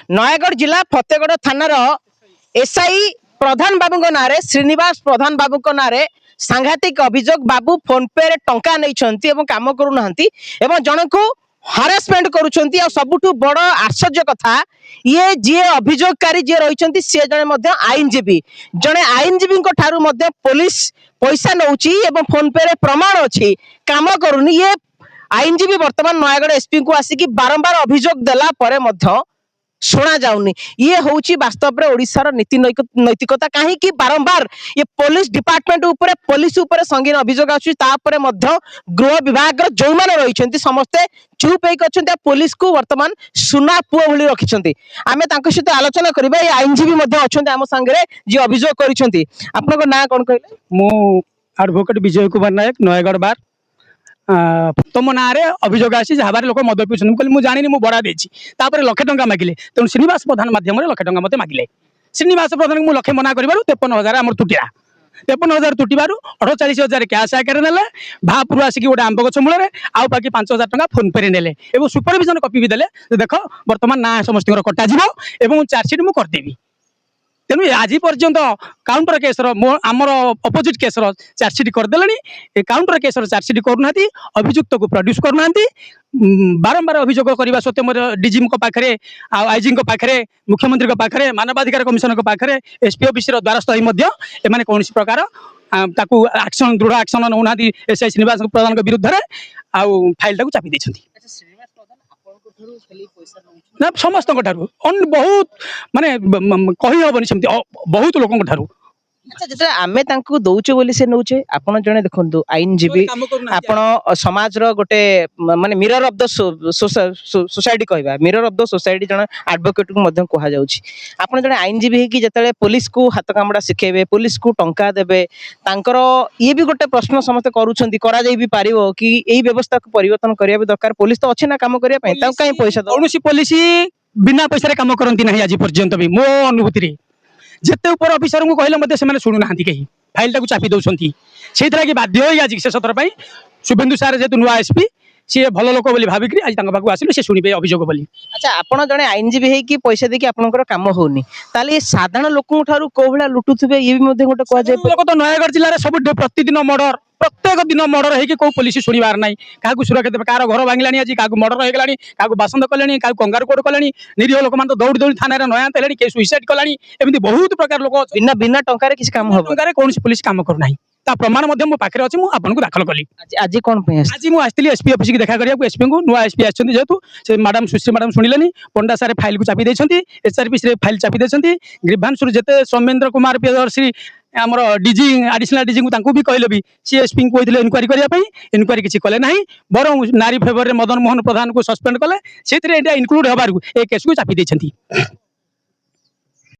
नयगढ़ जिला फतेगढ़ थानार एसआई प्रधान बाबू ना श्रीनिवास प्रधान बाबू ना सांघातिक अभियोग बाबू फोन पे रे टंका नहीं काम करूना जन को हारासमेंट करुँच सबुठ बड़ आश्चर्य कथा ये जी अभियोगकारी जी रही सी जड़े आईनजीवी जड़े आईनजीवी पुलिस पैसा नौची फोन पे रे प्रमाण अच्छी काम करूनी ये आईनजीवी वर्तमान नयगढ़ एसपी को आसिक बारंबार अभियोग देला परे शुणा जाऊनी ये हूँ वास्तव में ओडिशार नीति नैतिकता कहीं बारंबार ये पुलिस डिपार्टमेंट उपरे पुलिस उपरे संगीन अभियोग आसुपरे गृह विभाग जो मैंने रही समस्ते चुप होकर पुलिस को वर्तमान सुना पुओ भली रखिंट आम सहित आलोचना करवा ये आईनजीवी अच्छा आम सांगे जी अभियोग कर ना कौन कहले मु एडवोकेट विजय कुमार नायक नयगढ़ बार तुम ना अभियोग आसी जहाँ लोक मद पीछे मुझे जानी मुझे बड़ा देती लक्षे टंका मागिले तेणु श्रीनिवास प्रधान मध्यम लक्षे टंका मत मागिले श्रीनिवास प्रधान को लक्षे मना कर 53,000 आम तुटिला 53,000 तुटार 48,000 कैश आकार ने भापुर आसिक गोटे आंब गछ मूल आउ बाकी 5,000 टंका फोन पे ने सुपरविजन कपी भी देले देख बर्तमान ना समस्त कटाଯିव और चार्जसीट मुझे करदेवी तेणु आज पर्यंत काउंटर केसर आमर अपोजिट केसर चार्जसीट करदे काउंटर केसर चार्जसीट करूना अभियुक्त को प्रड्यूस करूना बारंबार अभियोग करने सत्वे मोर डीजी पाखे आईजी पाखे मुख्यमंत्री पाखे मानवाधिकार कमिशन पाखे एसपी ऑफिस द्वारस्थ होने कौन प्रकार एक्शन दृढ़ एक्शन नौना एसआई श्रीनिवास प्रधान विरुद्ध में आउ फाइल टाक चापी देते ना समस्त बहुत माने कही हेनी सेमती बहुत लोक अच्छा आमे तांको दौचे बोली से नौचे आपण जने देखंतु आईनजीवी आपण समाज रो गोटे माने मिरर ऑफ द सोसाइटी कहबा मिरर ऑफ द सोसाइटी जने एडवोकेट को मध्यम कहा जाउची आपण जने आईनजीवी हे कि जतले पुलिस को हाथ कामड़ा सिखेबे पुलिस को टंका देबे तांकर ये भी गोटे प्रश्न समस्त करूछंती करा जाई भी पारिबो कि एई व्यवस्था को परिवर्तन करिया भी दरकार पुलिस तो अछि ना काम करिया पई ता काई पैसा कौनसी पुलिस बिना पैसा रे काम करंती नाही आज पर्यंत भी मो अनुभूति रे जिते ऊपर अफिसर को कहले से शुणुना कहीं फाइल टाक चापी दौरान से बाध्य हो आज शेषथर शुभेन्दु सार जेहतु नुआ एसपी सी भल लोक बोली भाविक आज पाक आसिले से शुणे अभियोग बोली। अच्छा आपण जड़े आईनजीवी होगी पैसा देखिए आपंकर काम होनी ताले साधारण लोक कौ भाया लुटुवे ये भी गोटे कह तो नयगढ़ जिले में सब प्रतिदिन मर्डर प्रत्येक दिन मर्डर होगी कौ पुलिस शुणवार ना क्या सुरक्षा देवे कार घर भांगला आज क्या मर्डर हो गला क्या बासंद कले क्या कंगार कोड कले निरीह लोक मैंने दौड़ी दौड़ी थाना नया हेल्ला किए सुइसाइड कला एमती बहुत प्रकार लोक बिना बिना टंकार किसी काम हो टंकार कौन पुलिस काम करना ता प्रमाण मो पाखे अच्छे मुझे दाखल कली आज कौन आज मुझे एसपी ऑफिस की देखा करने एसपी को नुआ एसपी आछन जेहेतु से मैडम सुश्री मैडम शुणिले पंडा सारे फाइल को चापी देते एचआरपी फाइल चापी देते ग्रीभांशुर जिते सौमेन्द्र कुमार प्रियदर्शी आमर डीजी एडिशनल डीजी को भी कहले भी सी एसपी को कहते इनक्वारी करने इनक्वारी किसी कले ना बर नारी फेवर में मदन मोहन प्रधान को सस्पेंड कले से इनक्लूड होबार ए केस को चापी देते।